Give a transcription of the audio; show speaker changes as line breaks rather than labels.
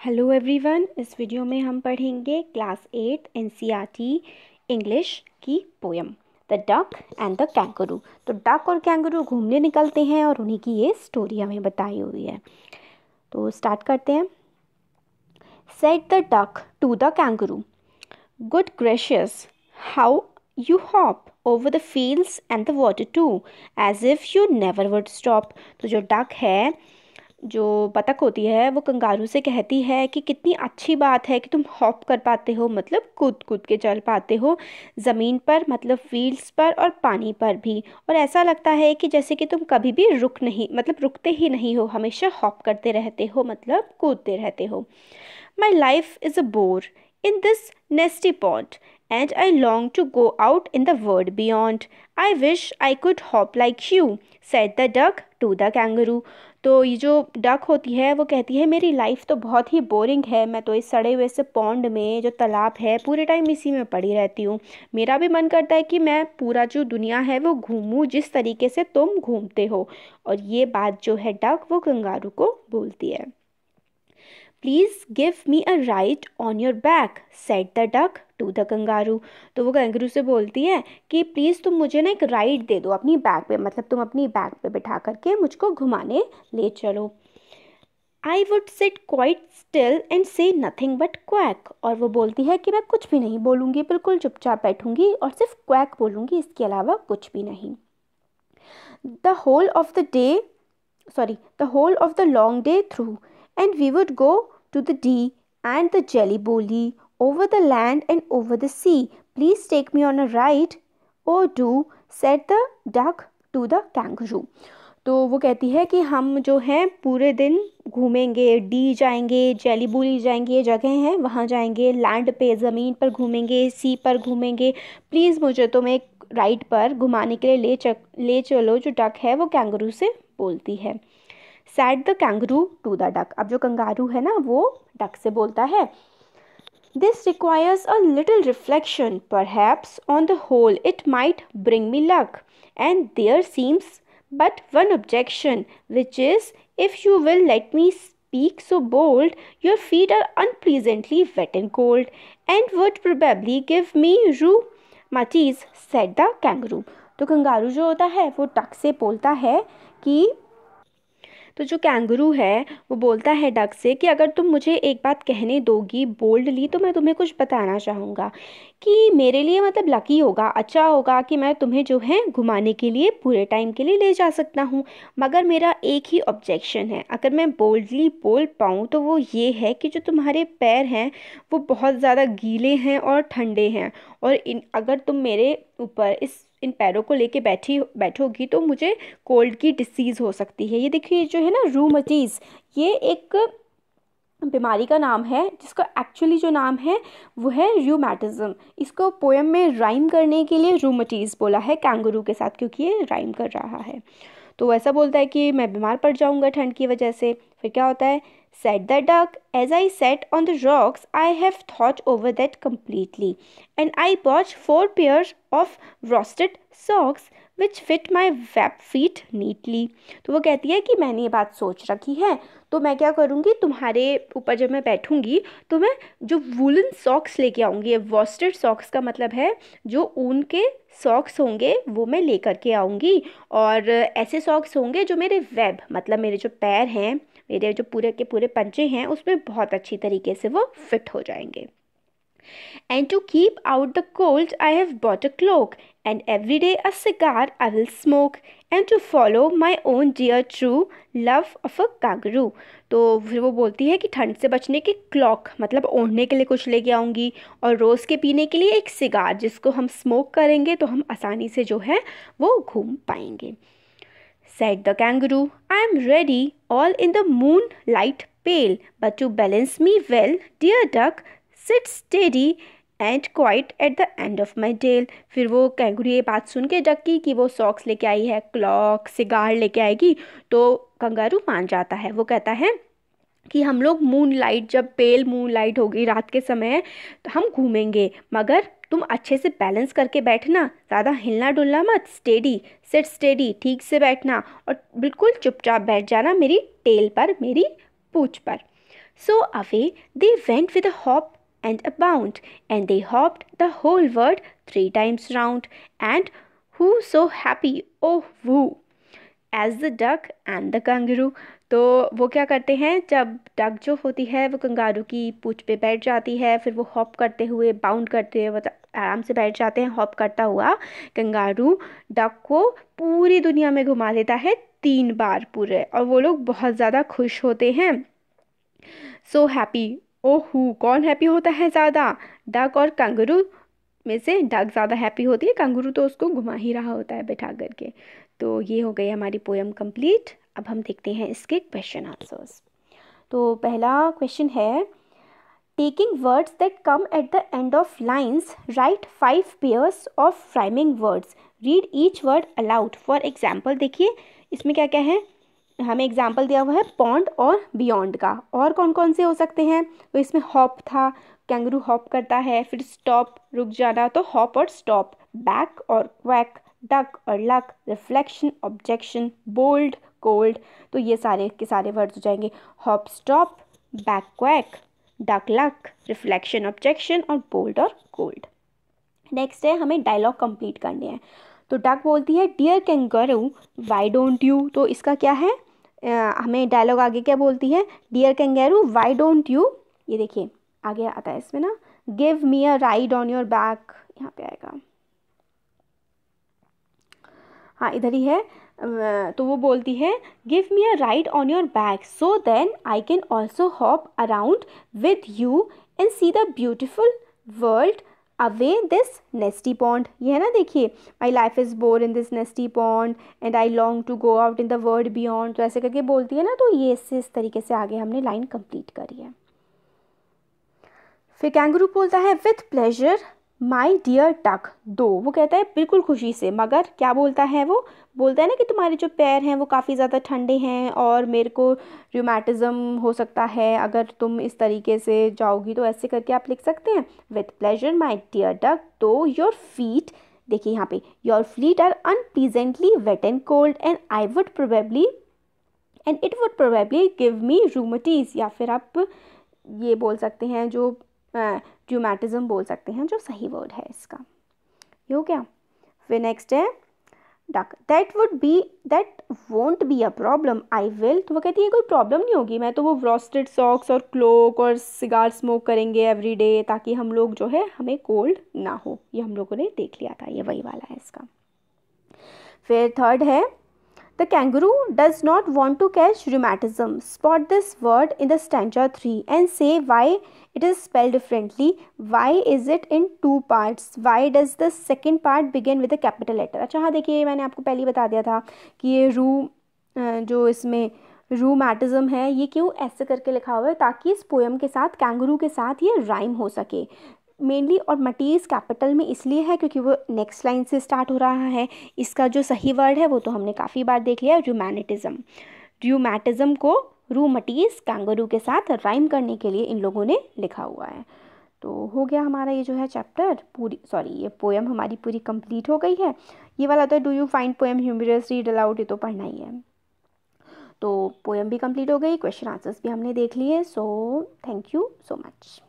Hello everyone. इस video में हम पढ़ेंगे क्लास 8 एनसीईआरटी इंग्लिश की poem the duck and the kangaroo. तो डक और कैंगरू घूमने निकलते हैं और उन्हीं की ये स्टोरी हमें बताई हुई है। तो स्टार्ट करते हैं। Said the duck to the kangaroo, good gracious, how you hop over the fields and the water too, as if you never would stop। तो जो डक है, जो बतख होती है, वो कंगारू से कहती है कि कितनी अच्छी बात है कि तुम हॉप कर पाते हो, मतलब कूद कूद के चल पाते हो ज़मीन पर, मतलब फील्ड्स पर और पानी पर भी। और ऐसा लगता है कि जैसे कि तुम कभी भी रुकते ही नहीं हो, हमेशा हॉप करते रहते हो, मतलब कूदते रहते हो। My life is a bore in this nesty pot, and I long to go out in the world beyond. I wish I could hop like you, said the duck to the kangaroo। तो ये जो duck होती है वो कहती है मेरी life तो बहुत ही बोरिंग है, मैं तो इस सड़े हुए से पॉन्ड में, जो तालाब है, पूरे टाइम इसी में पड़ी रहती हूँ। मेरा भी मन करता है कि मैं पूरा जो दुनिया है वो घूमूं जिस तरीके से तुम घूमते हो। और ये बात जो है डक वो कंगारू को बोलती है। Please give me a ride on your back, said the duck to the kangaroo. तो वो कैंगरू से बोलती है कि प्लीज़ तुम मुझे ना एक राइड दे दो अपनी बैक पे, मतलब तुम अपनी बैक पे बिठा करके मुझको घुमाने ले चलो। I would sit quite still and से नथिंग बट क्वैक। और वो बोलती है कि मैं कुछ भी नहीं बोलूँगी, बिल्कुल चुपचाप बैठूंगी और सिर्फ क्वैक बोलूँगी, इसके अलावा कुछ भी नहीं। The whole of the day the whole of the long day through, and we would go to the Dee and the Jelly Bolly, over the land and over the sea. Please take me on a ride. Oh, do, said the duck to the kangaroo। तो वो कहती है कि हम जो हैं पूरे दिन घूमेंगे, डी जाएंगे, जेली बोली जाएंगे, ये जगह हैं वहाँ जाएंगे, लैंड पे ज़मीन पर घूमेंगे, सी पर घूमेंगे। प्लीज़ मुझे तुम एक राइड पर घुमाने के लिए ले चलो, जो डक है वो कैंगरू से बोलती है। Said the kangaroo to the duck. अब जो कंगारू है ना वो डक से बोलता है, this requires a little reflection, perhaps on the whole it might bring me luck, and there seems but one objection, which is, if you will let me speak so bold, your feet are unpleasantly wet and cold, and would probably give me rheumatiz, said the kangaroo। तो kangaroo जो होता है वो duck से बोलता है कि, तो जो कैंगरू है वो बोलता है डक से कि अगर तुम मुझे एक बात कहने दोगी बोल्डली, तो मैं तुम्हें कुछ बताना चाहूँगा कि मेरे लिए मतलब लकी होगा, अच्छा होगा कि मैं तुम्हें जो है घुमाने के लिए पूरे टाइम के लिए ले जा सकता हूँ। मगर मेरा एक ही ऑब्जेक्शन है, अगर मैं बोल्डली बोल पाऊँ तो वो ये है कि जो तुम्हारे पैर हैं वो बहुत ज़्यादा गीले हैं और ठंडे हैं, और अगर तुम मेरे ऊपर इन पैरों को लेके बैठोगी तो मुझे कोल्ड की डिसीज़ हो सकती है। ये देखिए जो है ना रूमेटिज़, ये एक बीमारी का नाम है जिसका एक्चुअली जो नाम है वो है र्यूमेटिज्म। इसको पोएम में राइम करने के लिए रूमेटिज़ बोला है कैंगरू के साथ, क्योंकि ये राइम कर रहा है। तो वैसा बोलता है कि मैं बीमार पड़ जाऊंगा ठंड की वजह से। फिर क्या होता है, said the duck, as I sat on the rocks, I have thought over that completely, and I bought 4 pairs of worsted socks which fit my web feet neatly। तो वो कहती है कि मैंने ये बात सोच रखी है, तो मैं क्या करूँगी, तुम्हारे ऊपर जब मैं बैठूँगी तो मैं जो वूलन सॉक्स लेके आऊँगी। वॉस्टेड सॉक्स का मतलब है जो ऊन के सॉक्स होंगे वो मैं लेकर के आऊँगी, और ऐसे सॉक्स होंगे जो मेरे वेब, मतलब मेरे जो पैर हैं, मेरे जो पूरे के पूरे पंजे हैं, उसमें बहुत अच्छी तरीके से वो फिट हो जाएंगे। And to keep out the cold, I have bought a cloak, and every day a cigar I will smoke, and to follow my own dear true love of a kangaroo। तो फिर वो बोलती है कि ठंड से बचने के क्लॉक, मतलब ओढ़ने के लिए कुछ लेके आऊँगी, और रोज़ के पीने के लिए एक सिगार, जिसको हम स्मोक करेंगे तो हम आसानी से जो है वो घूम पाएंगे। Said the kangaroo, I am ready, all in the moonlight pale, but to balance me well, dear duck, sit steady and quiet at the end of my tail। फिर वो कैंगरू ये बात सुन के डक की कि वो socks लेके आई है, clock, cigar लेके आएगी, तो कंगारू मान जाता है। वो कहता है कि हम लोग मूनलाइट, जब पेल मूनलाइट होगी, रात के समय, तो हम घूमेंगे, मगर तुम अच्छे से बैलेंस करके बैठना, ज़्यादा हिलना डुलना मत, सिट स्टेडी, ठीक से बैठना, और बिल्कुल चुपचाप बैठ जाना मेरी टेल पर, मेरी पूंछ पर। So away they went with a hop and a bound, and they hopped the whole world 3 times round, and who so happy, oh who, as the duck and the kangaroo. तो वो क्या करते हैं, जब duck जो होती है वो कंगारू की पूंछ पे बैठ जाती है, फिर वो हॉप करते हुए, बाउंड करते हुए आराम से बैठ जाते हैं। हॉप करता हुआ कंगारू डक को पूरी दुनिया में घुमा देता है 3 बार पूरे, और वो लोग बहुत ज़्यादा खुश होते हैं। सो हैप्पी, ओहू, कौन हैप्पी होता है ज़्यादा, डक और कंगारू में से डक ज़्यादा हैप्पी होती है, कंगारू तो उसको घुमा ही रहा होता है बैठा करके। तो ये हो गई हमारी पोएम कंप्लीट। अब हम देखते हैं इसके क्वेश्चन आंसर्स। तो पहला क्वेश्चन है, taking words that come at the end of lines right 5 pairs of rhyming words, read each word allowed. For example, देखिए इसमें क्या क्या है, हमें एग्जाम्पल दिया हुआ है पॉन्ड और बियॉन्ड का, और कौन कौन से हो सकते हैं। तो इसमें हॉप था, कैंगरू हॉप करता है, फिर स्टॉप रुक जाना, तो हॉप और स्टॉप, बैक और क्वैक, डक और luck, reflection, objection, bold, cold. तो ये सारे के सारे वर्ड्स हो जाएंगे, hop stop, back quack, duck luck, reflection objection, और बोल्ड और कोल्ड। नेक्स्ट है, हमें डायलॉग कंप्लीट करने हैं। तो डक बोलती है, dear kangaroo why don't you. तो इसका क्या है, हमें डायलॉग आगे क्या बोलती है, dear kangaroo why don't you, ये देखिए आगे आता है इसमें ना, give me a ride on your back, यहाँ पे आएगा, हाँ इधर ही है। तो वो बोलती है, give me a ride on your back so then I can also hop around with you and see the beautiful world away this nasty pond. ये है ना, देखिए, my life is bore in this nasty pond and I long to go out in the world beyond. तो ऐसे करके बोलती है ना, तो ये इस तरीके से आगे हमने लाइन कंप्लीट करी है। फिर कैंगरू बोलता है, with pleasure my dear duck दो। वो कहता है बिल्कुल खुशी से, मगर क्या बोलता है, वो बोलता है ना कि तुम्हारे जो पैर हैं वो काफ़ी ज़्यादा ठंडे हैं और मेरे को रूमेटिज़म हो सकता है अगर तुम इस तरीके से जाओगी। तो ऐसे करके आप लिख सकते हैं, with pleasure my dear duck though your feet, देखिए यहाँ पे, your feet are unpleasantly wet and cold and I would probably and it would probably give me rheumatiz. या फिर आप ये बोल सकते हैं, जो रूमेटिज़म बोल सकते हैं, जो सही वर्ड है इसका, ये हो गया। फिर नेक्स्ट है duck, that won't be a problem I will. तो वो कहती है कोई प्रॉब्लम नहीं होगी, मैं तो वो रोस्टेड सॉक्स और क्लोक और सिगार स्मोक करेंगे एवरी डे, ताकि हम लोग जो है हमें कोल्ड ना हो। ये हम लोगों ने देख लिया था, ये वही वाला है इसका। फिर थर्ड है, the kangaroo does not want to catch rheumatism. Spot this word in the stanza 3 and say why it is spelled differently. Why is it in 2 parts? Why does the second part begin with a capital letter? अच्छा हाँ, देखिए मैंने आपको पहले ही बता दिया था कि ये जो इसमें रूमेटिज़म है, ये क्यों ऐसे करके लिखा हुआ है, ताकि इस पोएम के साथ, कैंगरू के साथ ये राइम हो सके मेनली। और मटीज कैपिटल में इसलिए है क्योंकि वो नेक्स्ट लाइन से स्टार्ट हो रहा है। इसका जो सही वर्ड है वो तो हमने काफ़ी बार देख लिया, रूमैटिज़म। रूमैटिज़म को रूमटीज कैंगरू के साथ राइम करने के लिए इन लोगों ने लिखा हुआ है। तो हो गया हमारा ये जो है चैप्टर पूरी, सॉरी ये पोएम हमारी पूरी कंप्लीट हो गई है। ये वाला तो do you find poem humorous, read aloud, ये तो पढ़ना ही है। तो पोएम भी कंप्लीट हो गई, क्वेश्चन आंसर्स भी हमने देख लिए। So thank you so much.